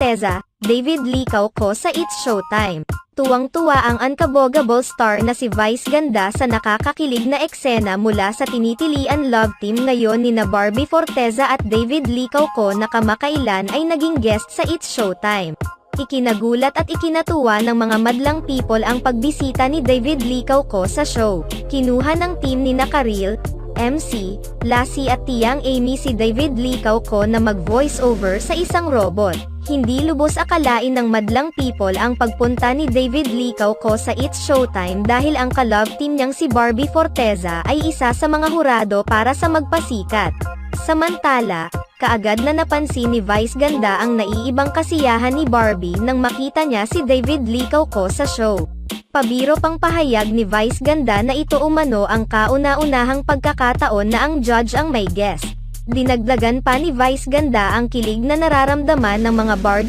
Forteza, David Licao ko sa It's Showtime. Tuwang-tuwa ang unkabogable star na si Vice Ganda sa nakakakilig na eksena mula sa tinitilian love team ngayon ni na Barbie Forteza at David Licao ko na kamakailan ay naging guest sa It's Showtime. Ikinagulat at ikinatuwa ng mga madlang people ang pagbisita ni David Licao ko sa show. Kinuha ng team ni na Karil, MC, Lassie at Tiyang Amy si David Licao ko na mag-voice over sa isang robot. Hindi lubos akalain ng madlang people ang pagpunta ni David Licao ko sa It's Showtime dahil ang ka-love team niyang si Barbie Forteza ay isa sa mga hurado para sa magpasikat. Samantala, kaagad na napansin ni Vice Ganda ang naiibang kasiyahan ni Barbie nang makita niya si David Licao ko sa show. Pabiro pang pahayag ni Vice Ganda na ito umano ang kauna-unahang pagkakataon na ang judge ang may guest. Dinagdagan pa ni Vice Ganda ang kilig na nararamdaman ng mga barda